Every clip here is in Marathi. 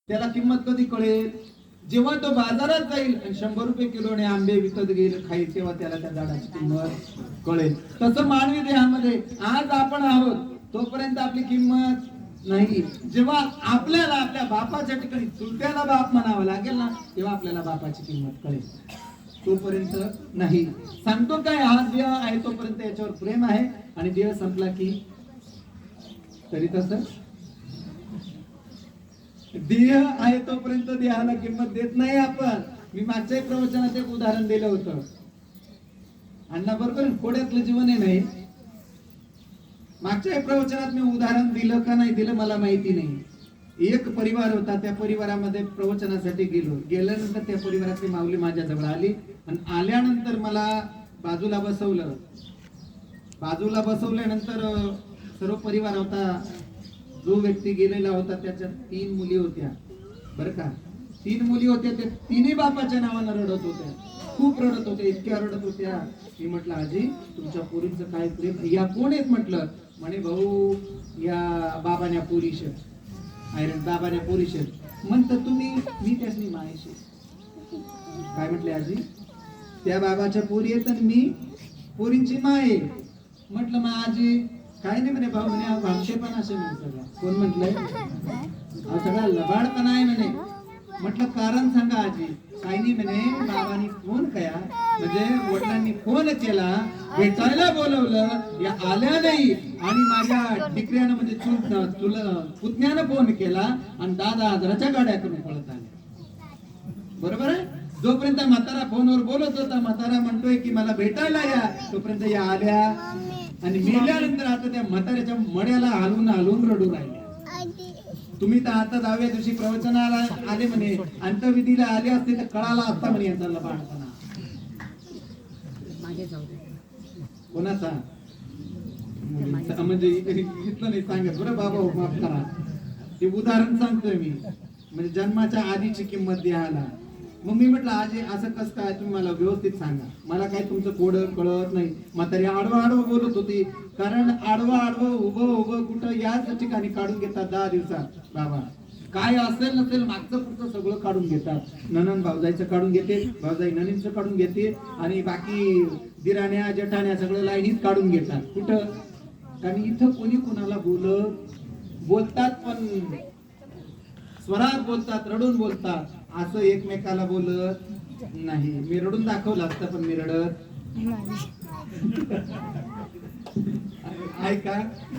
त्याला किंमत कधी कळेल? जेव्हा तो बाजारात जाईल आणि 100 रुपये किलोने आंबे विकत घेईल खाईल, तेव्हा त्याला त्या झाडाची किंमत कळेल. तसं मानवी देहामध्ये आज आपण आहोत तोपर्यंत आपली किंमत नाही. जेव्हा आपल्याला आपल्या बापाच्या ठिकाणी चुलत्याला बाप म्हणावं लागेल ना, तेव्हा आपल्याला बापाची किंमत कळेल. तोपर्यंत नाही. सांगतो काय, हा देह आहे तोपर्यंत याच्यावर प्रेम आहे आणि देह संपला की तरी तसं देह आहे तोपर्यंत देहाला किंमत देत नाही आपण. मी मागच्या प्रवचनात एक उदाहरण दिलं होतं. अण्णा बरोबर कोड्यातलं जीवन आहे नाही. मागच्या प्रवचनात मी उदाहरण दिलं का नाही दिलं मला माहिती नाही. एक परिवार होता, त्या परिवारामध्ये प्रवचनासाठी गेल्यानंतर त्या परिवारातली माऊली माझ्या जवळ आली आणि आल्यानंतर मला बाजूला बसवल्यानंतर सर्व परिवार होता. जो व्यक्ती गेलेला होता त्याच्या 3 मुली होत्या बरं का. 3 मुली होत्या. त्या तिन्ही बापाच्या नावानं रडत होत्या, खूप रडत होत्या, इतक्या रडत होत्या. मी म्हटलं आजी तुमच्या पोरींचं काय प्रेम. या कोण आहेत म्हटलं. म्हणे भाऊ या बाबाच्या पोरीश बाबाच्या पोरीश म्हणतं तुम्ही. मी त्यासनी मायशी काय म्हटले आजी, त्या बाबाच्या पोरी आहेत आणि मी पोरींची माय आहे. म्हटलं मग आजी काय नाही म्हणे. भाऊ म्हणे भामटे पण असे म्हणे सगळं. कोण म्हटलंय सगळा लबाडपणा आहे म्हणे. म्हटलं कारण सांगा आजी. काही नाही म्हणे. बाबांनी फोन कया म्हणजे वडिलांनी फोन केला, भेटायला बोलवलं, या आल्या नाही आणि माझ्या टिकऱ्यानं म्हणजे पुतण्यानं फोन केला आणि 10,000च्या गाड्या करून पळत आले. बरोबर आहे. जोपर्यंत म्हातारा फोनवर बोलत होता, म्हातारा म्हणतोय की मला भेटायला या, तोपर्यंत या आल्या आणि मेल्यानंतर आता त्या म्हाताऱ्याच्या मड्याला हलवून रडू राहिल्या. तुम्ही तर आता 10व्या दिवशी प्रवचनाला आले म्हणे, अंत्यविधीला आले असते तर कळाला असता म्हणे यांचा लबाडपणा. कोणाचा म्हणजे इथलं नाही सांगत बरं बाबा, माफ करा. ते उदाहरण सांगतोय मी, म्हणजे जन्माच्या आधीची किंमत द्यायला. मग मी म्हटलं आजी असं कसं काय, तुम्ही मला व्यवस्थित सांगा. मला काय तुमचं कोड कळत नाही. म्हातारी आडवं बोलत होती. कारण आडवं उभं कुठं याच ठिकाणी काढून घेतात 10 दिवसात. बाबा काय असेल नसेल मागचं पुढचं सगळं काढून घेतात. ननन भाऊजाईचं काढून घेते, भाऊजाई ननींचं काढून घेते आणि बाकी दिराण्या जेठाण्या सगळं लाईनीत काढून घेतात. कुठं, कारण इथं कोणी कोणाला बोलतात पण स्वरात बोलतात, रडून बोलतात. असं एकमेकाला बोलत नाही. मी रडून दाखवलं असतं पण मी रडत ऐका.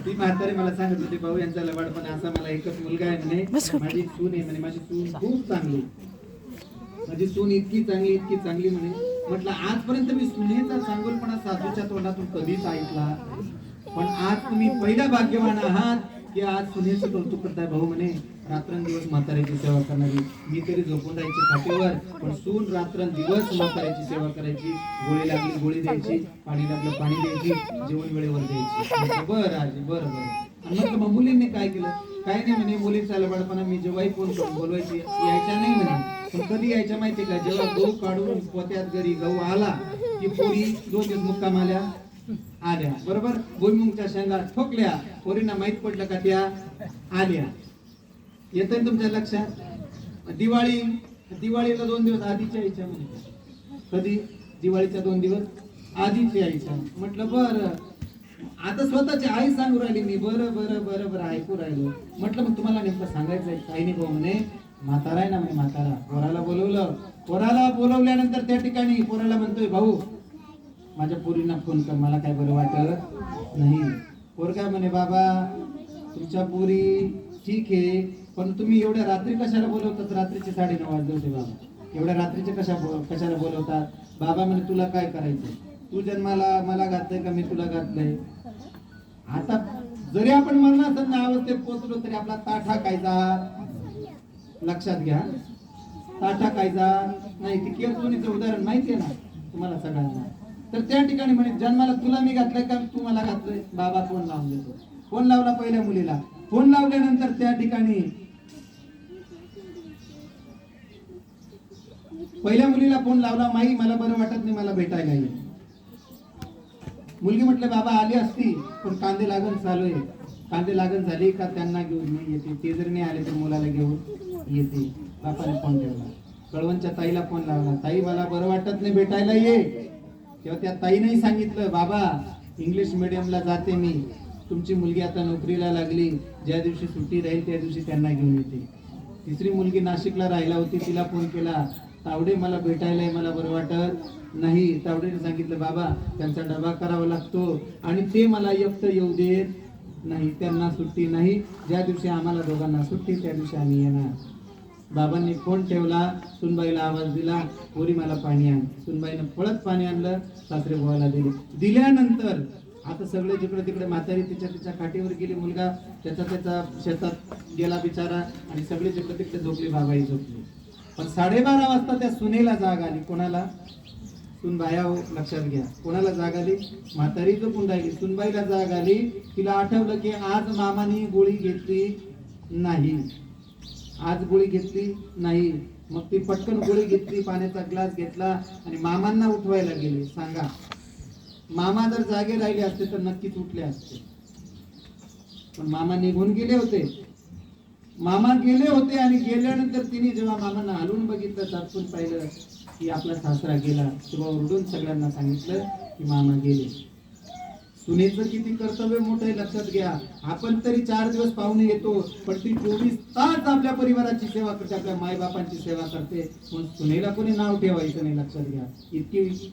ती म्हातारी मला सांगत होती भाऊ यांचा लबाडपणा असा. मला एकच मुलगा आहे म्हणे, माझी सून आहे म्हणे. माझी सून खूप चांगली, माझी सून इतकी चांगली म्हणे. म्हटलं आजपर्यंत मी सुनेचा चांगलपणा सासूच्या तोंडातून कधीच ऐकला, पण आज तुम्ही पहिला भाग्यवान आहात की आज सुनेचं कौतुक करताय. भाऊ म्हणे रात्रंदिवस म्हाताऱ्याची सेवा करणारी. मी तरी झोपून राहायची खाटेवर, पण सून रात्रंदिवस म्हाताऱ्याची सेवा करायची. गोळी लागली गोळी द्यायची, पाणी लागलं पाणी द्यायची, जेवण वेळेवर द्यायची. बरं आजी बरं. आणि मग मुलींनी काय केलं, काय नाही म्हणे. मुलींचा लबाडपणा मी जेव्हाही फोन करून बोलवायची, यायच्या नाही म्हणे. पण कधी यायच्या माहिती का, जेव्हा गहू काढून पोत्यात घरी गहू आला की पोरी 2 दिवस मुक्काम आल्या. बरोबर. भुईमुगच्या शेंगा ठोकल्या, पोरींना माहित पडलं का त्या आल्या. येतंय तुमच्या लक्षात. दिवाळीला 2 दिवस आधीच्या यायच्या म्हणजे. कधी दिवाळीच्या 2 दिवस आधीच यायच्या. म्हटलं बरं. आता स्वतःची आई सांगू राहिली मी. बरं ऐकू राहिलो. म्हटलं मग तुम्हाला नेमकं सांगायचंय काही नाही भाऊ म्हणे. म्हातारा आहे ना म्हणे, म्हातारा पोराला बोलवल्यानंतर त्या ठिकाणी पोराला म्हणतोय भाऊ माझ्या पोरींना फोन कर, मला काय बरं वाटत नाही. पोरगा म्हणे बाबा तुमच्या पोरी ठीक आहे, पण तुम्ही एवढ्या रात्री कशाला बोलवतात. रात्रीचे 9:30 वाजले होते बाबा. एवढ्या रात्रीचे कशाला बोलवतात. बाबा म्हणे तुला काय करायचं, तू जन्माला मला घातलंय का मी तुला घातलंय. आता जरी आपण मरणासन्न अवस्थेत पोहोचलो तरी आपला ताठा कायदा लक्षात घ्या. ताठा कायदा नाही. ती केरसुनीचं उदाहरण माहिती आहे ना तुम्हाला सगळ्यांना. तर त्या ठिकाणी म्हणे जन्माला तुला मी घातलंय का तू मला घातलंय. बाबा फोन लावून देतो. फोन लावला पहिल्या मुलीला. फोन लावल्यानंतर त्या ठिकाणी पहिल्या मुलीला फोन लावला. माई मला बरं वाटत नाही, मला भेटायला ये. मुलगी म्हटलं बाबा आली असती पण कांदे लागण चालू आहे. कांदे लागण झाली का त्यांना घेऊन मी येते. ते जर नाही आले तर मुलाला घेऊन येते. बापाने फोन ठेवला, कळवणच्या ताईला फोन लावला, ताई मला बरं वाटत नाही, भेटायला ये. तेव्हा त्या ताईनेही सांगितलं, बाबा इंग्लिश मीडियमला जाते मी, तुमची मुलगी आता नोकरीला लागली, ज्या दिवशी सुट्टी राहील त्या दिवशी त्यांना घेऊन येते. तिसरी मुलगी नाशिकला राहिला होती, तिला फोन केला, तावडे मला भेटायला, मला बरं वाटत नाही. तावडेने सांगितलं, बाबा त्यांचा डबा करावा लागतो आणि ते मला एकटं येऊ देत नाही, त्यांना सुट्टी नाही, ज्या दिवशी आम्हाला दोघांना सुट्टी त्या दिवशी आम्ही येणार. बाबांनी फोन ठेवला, सुनबाईला आवाज दिला, पोरी मला पाणी आण. सुनबाईनं पळत पाणी आणलं, सासरे भावाला दिले. दिल्यानंतर आता सगळे जिकडे तिकडे, म्हातारी तिच्या काठीवर गेली, मुलगा त्याचा शेतात गेला बिचारा, आणि सगळे जिकडे तिकडे झोपले, बाबाही झोपले. पण 12:30 वाजता त्या सुनेला जाग आली. कोणाला? सुनबाया हो, लक्षात घ्या, कोणाला जाग आली? म्हातारी झोपून राहिली, सुनबाईला जाग आली. तिला आठवलं की आज मामानी गोळी घेतली नाही, आज गोळी घेतली नाही. मग ती पटकन गोळी घेतली, पाण्याचा ग्लास घेतला आणि मामांना उठवायला गेली. सांगा, मामा जर जागे राहिले असते तर नक्कीच उठले असते, पण मामा निघून गेले होते. मामा गेले होते आणि गेल्यानंतर तिने जेव्हा मामांना हलवून बघितलं, चाचून पाहिलं की आपला सासरा गेला, तेव्हा ओरडून सगळ्यांना सांगितलं की मामा गेले. सुनेचं किती कर्तव्य मोठं आहे, लक्षात घ्या. आपण तरी 4 दिवस पाहुणे येतो, पण ती 24 तास आपल्या परिवाराची सेवा करते, आपल्या मायबापांची सेवा करते. पण सुनेला कोणी नाव ठेवायचं नाही, लक्षात घ्या. इतकी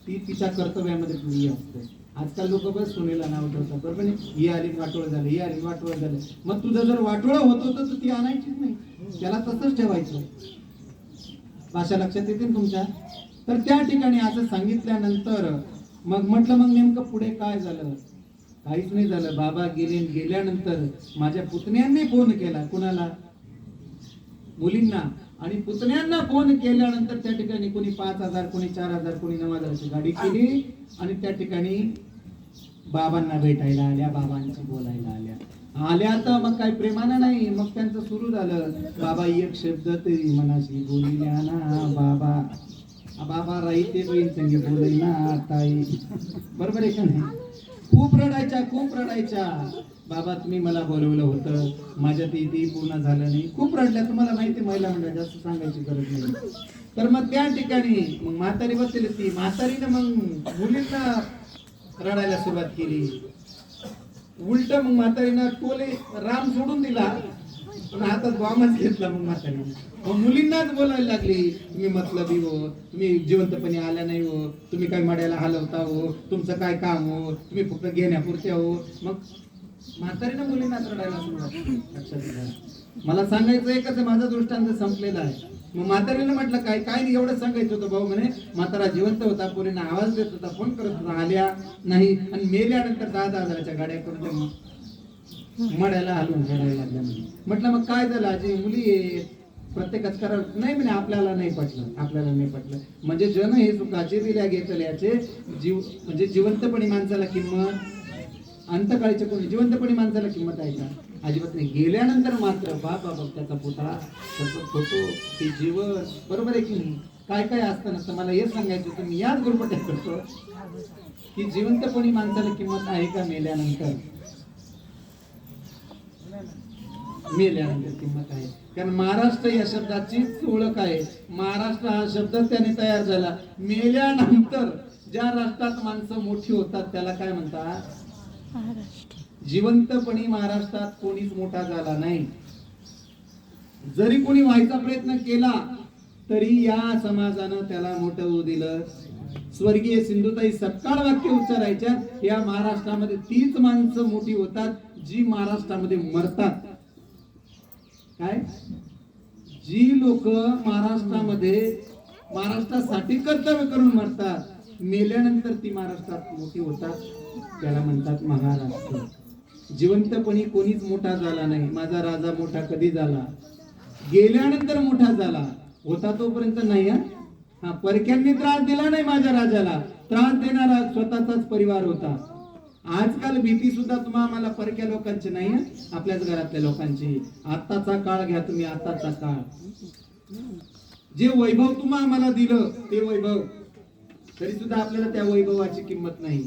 ती तिच्या कर्तव्यामध्ये पुरी असते. आजकाल लोक बस सुनेला नाव ठेवतात, बरोबर नाही? ही आली वाटोळ झालं, ही आली वाटोळ झालं. मग तुझं जर वाटोळ होत होतं तर ती आणायचीच नाही, त्याला तसंच ठेवायचं. भाषा लक्षात येते तुमच्या? तर त्या ठिकाणी असं सांगितल्यानंतर मग म्हटलं, मग नेमकं पुढे काय झालं? काहीच नाही झालं. बाबा गेल्यानंतर माझ्या पुतण्यांनी फोन केला. कुणाला? मुलींना. आणि पुतण्यांना फोन केल्यानंतर त्या ठिकाणी कोणी 5,000, कोणी 4,000, कोणी 9,000ची गाडी केली आणि त्या ठिकाणी बाबांना भेटायला आल्या, बाबांची बोलायला आल्या तर मग काही प्रेमानं नाही, मग त्यांचं सुरू झालं, बाबा एक शब्द तरी मनाशी बोलिल्या ना, बाबा बाबा राही ते बहीण संगी बोलई ना ताई. बरोबर आहे का नाही? खूप रडायच्या. बाबा तुम्ही मला बोलवलं होतं, माझ्या ते पूर्ण झालं नाही. खूप रडल्या. तुम्हाला माहिती, महिला मंडळ, जास्त सांगायची गरज नाही. तर मग त्या ठिकाणी मग म्हातारी बसली, ती म्हातारीनं मग मुलींना रडायला सुरुवात केली. उलट मग म्हातारीनं टोले राम सोडून दिला, पण हातात बॉम्बच घेतला. मग म्हातारीने मग मुलींनाच बोलायला लागली, तुम्ही मतलबी हो, तुम्ही जिवंतपणे आल्या नाही हो, तुम्ही काय मड्याला हलवता हो, तुमचं काय काम हो, तुम्ही फक्त घेण्यापुरत्या हो. मग म्हातारीनं मुलींनाच रडायला सुरुवात केली. लक्षात घ्या, मला सांगायचं एकच आहे, माझा दृष्टांत संपलेला आहे. मग म्हातारीनं म्हटलं, काय नाही, एवढं सांगायचं होतं भाऊ. म्हणे म्हातारा जिवंत होता, पोरींना आवाज देत होता, फोन करत होता, आल्या नाही, आणि मेल्यानंतर 10,000च्या गाड्या करून मड्याला हलवून रडायला लागल्या. म्हटलं मग काय झालं आजी? मुली प्रत्येकच करा नाही म्हणे, आपल्याला नाही पटलं. म्हणजे जन हे सुखाचे दिल्या घेतल्याचे जीव, म्हणजे जिवंतपणी माणसाला किंमत, अंतकाळीच्या कोणी जिवंतपणी माणसाला किंमत आहे का? अजिबात नाही. गेल्यानंतर मात्र बाबा त्याचा पुतळा, त्याचा फोटो, ते जीवन, बरोबर आहे की नाही? काय असतं नसतं. मला हे सांगायचं होतं, मी याच गुरपट्या करतो की जिवंतपणी माणसाला किंमत आहे का? मेल्यानंतर किंमत आहे. कारण महाराष्ट्र या शब्दाचीच ओळख आहे. महाराष्ट्र हा शब्द त्याने तयार झाला. मेल्यानंतर ज्या राष्ट्रात माणसं मोठी होतात त्याला काय म्हणतात? जिवंतपणी महाराष्ट्रात कोणीच मोठा झाला नाही. जरी कोणी व्हायचा प्रयत्न केला तरी या समाजानं त्याला मोठं होऊ दिलं. स्वर्गीय सिंधुताई सपकाळ वाक्य उच्चारायच्या, या महाराष्ट्रामध्ये तीच माणसं मोठी होतात जी महाराष्ट्रामध्ये मरतात. काय? जी लोक महाराष्ट्रासाठी कर्तव्य करून मरतात, मेल्यानंतर ती महाराष्ट्रात मोठी होतात, त्याला म्हणतात महाराष्ट्र. जिवंतपणी कोणीच मोठा झाला नाही. माझा राजा मोठा कधी झाला? गेल्यानंतर मोठा झाला. होता तोपर्यंत नाही. परक्यांनी त्रास दिला नाही माझ्या राजाला. त्रास देणारा स्वतःचाच परिवार होता. आजकाल भीती सुद्धा तुम्हाला परक्या लोकांची नाही, आपल्याच घरातल्या लोकांची. आत्ताचा काळ घ्या तुम्ही, आत्ताचा काळ. जे वैभव तुम्हाला दिलं ते वैभव, तरी सुद्धा आपल्याला त्या वैभवाची किंमत नाही.